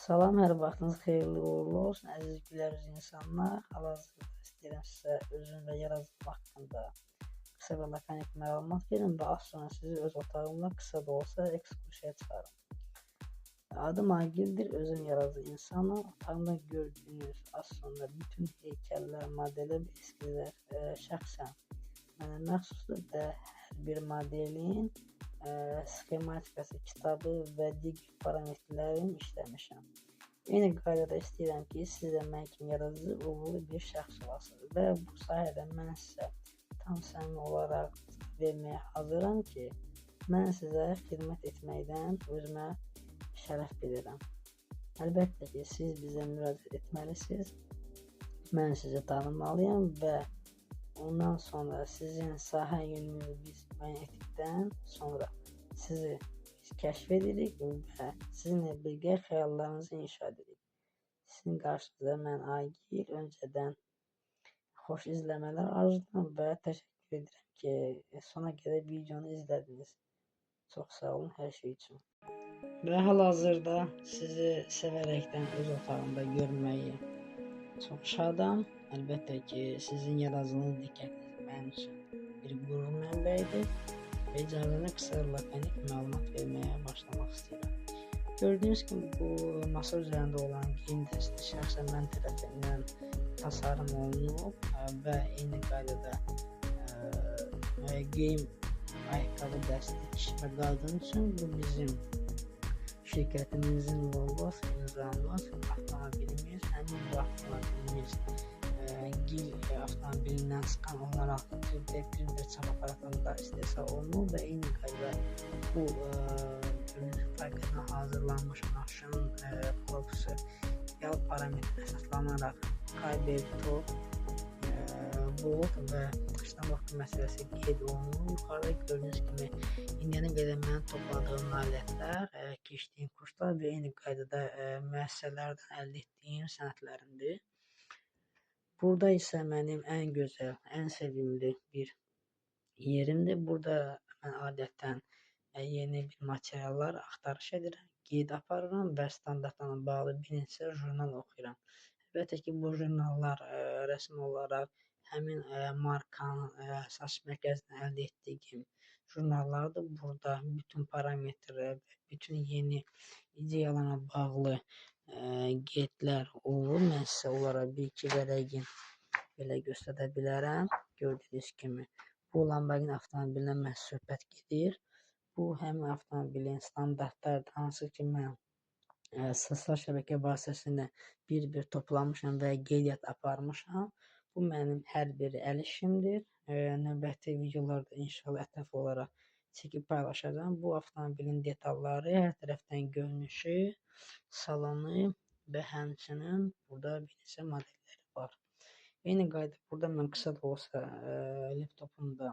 Salam, hər vaxtınız xeyirli uğurlu olsun. Əziz gülərüz insanlar. Hal-hazırda istəyirəm sizə özüm və yaradıcılıq haqqında qısa və lakonik məlumat verim və az sonra sizi öz otağımda qısa da olsa ekskursiyaya çıxarım. Adım Agildir, özüm yaradıcı insanım. Otağımda gördüyünüz az sonra bütün heykəllər, modeller və eskizlər şəxsən mənə məxsusdur və hər bir modelin sxematikası, kitabı və digər parametrlərini işləmişəm. Eyni qaydada istəyirəm ki, siz də mən kimi yaradıcı uğurlu bir şəxs olasınız və bu sayədə mən sizə tam səmimi olaraq verməyə hazıram ki, mən sizə xidmət etməkdən özümə şərəf bilirəm. Əlbəttə ki, siz bizə müraciət etməlisiniz, mən sizi tanımalıyam və ondan sonra sizin sahə yönünüzü biz müəyyən etdikdən sonra sizi kəşf edirik və sizinlə birgə xəyallarınızı inşa edirik. Sizin qarşınızda mən Agil, öncədən xoş izləmələr arzulayıram və təşəkkür edirəm ki, sona qədər videonu izlədiniz. Çox sağ olun hər şey üçün. Və hal-hazırda sizi sevərəkdən öz otağımda görməyi çox şadam. Əlbəttə ki, sizin yaradıcılığınız diqqətiniz mənim üçün bir qürur mənbəyidir və icazənizlə qısa lakonik məlumat verməyə başlamaq istəyirəm. Gördüyünüz kimi bu masa üzərində olan geyim dəsti şəxsən mən tərəfindən tasarım olunub və eyni qaydada geyim ayaqqabı dəsti kişi və qadın üçün bu bizim şirkətimizin logosu, imzamız, avtomobilimiz, həmin bu avtomobilimiz Gil avtomobilindən çıxan olaraq bir çap aparatında istehsal olunur və eyni qaydada bu fərqinə hazırlanmış maşının korpusu yağ parametrə əsaslanaraq KBTO, bolt və daşımaq məsələsi qeyd olunur. Yuxarıda gördüyünüz kimi indiyənə qədər mənim topladığım nailiyyətlər, keçdiyim kurslar və eyni qaydada müəssisələrdən əldə etdiyim sənədlərimdir. Burada isə mənim ən gözəl, ən sevimli bir yerimdir. Burada mən adətən yeni bir materiallar axtarış edirəm, qeyd aparıram və standartlarla bağlı bir neçə jurnal oxuyuram. Əlbəttə ki, bu jurnallar rəsmi olaraq həmin markanın əsas mərkəzindən əldə etdiyim jurnallardır. Burada bütün parametrlər və bütün yeni ideyalarla bağlı qeydlər olur. Mən sizə onlara bir-iki vərəqin belə göstərə bilərəm. Gördüyünüz kimi bu Lamborghini avtomobilindən məhz söhbət gedir. Bu həmin avtomobilin standartlardır, hansı ki mən sosial şəbəkə vasitəsilə bir-bir toplamışam və qeydiyyat aparmışam. Bu mənim hər bir əl işimdir. Növbəti videolarda inşallah ətraflı olaraq çəkib paylaşacağım. Bu avtomobilin detalları, hər tərəfdən görünüşü, salonu və həmçinin burada bir neçə modelləri var. Eyni qayda burada mən qısa da olsa laptopumda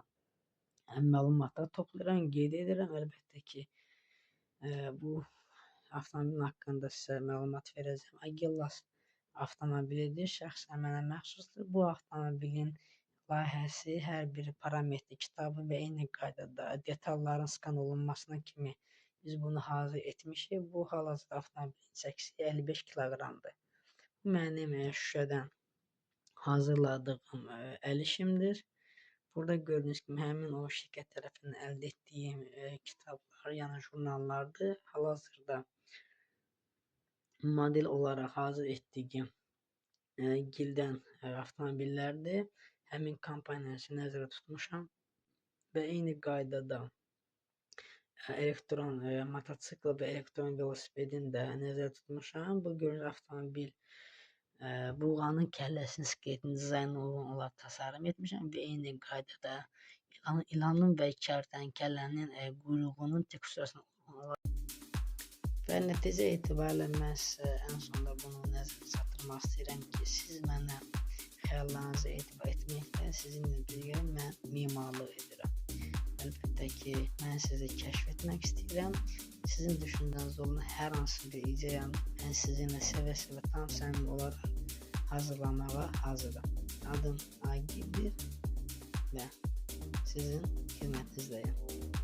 məlumatlar toplayıram, qeyd edirəm. Əlbəttə ki, bu avtomobilin haqqında sizə məlumat verəcəm. Agillas avtomobilidir, şəxsən mənə məxsusdur. Bu avtomobilin layihəsi, hər bir parametri, kitabı və eyni qaydada detalların skan olunmasına kimi biz bunu hazır etmişik. Bu hal-hazırda avtomobilin çəkisi 55 kiloqramdır. Bu mənim Şuşadan hazırladığım əl işimdir. Burada gördüyünüz kimi həmin o şirkət tərəfindən əldə etdiyim kitablar, yəni jurnallardır. Hal-hazırda model olaraq hazır etdiyim Gildən avtomobillərdir. Həmin kampaniyası nəzərdə tutmuşam və eyni qaydada elektron mototsikl və elektron velosipedin də nəzərdə tutmuşam. Bu gördüyünüz avtomobil buğanın kəlləsinin skeletinin dizaynına uyğun olaraq tasarım etmişəm və eyni qaydada ilanın və kərtənkələnin quyruğunun teksturasına uyğun olaraq və nəticə etibarilə mən sizə ən sonunda bunu nəzərdə çatdırmaq istəyirəm ki, siz mənə xəyallarınızı etibar etməklə sizinlə birgə mən mimarlıq edirəm. Əlbəttə ki, mən sizi kəşf etmək istəyirəm. Sizin düşündüyünüz olan hər hansı bir ideyanı mən sizinlə sevə-sevə tam səmimi olaraq hazırlamağa hazıram. Adım Agildir və sizin xidmətinizdəyəm.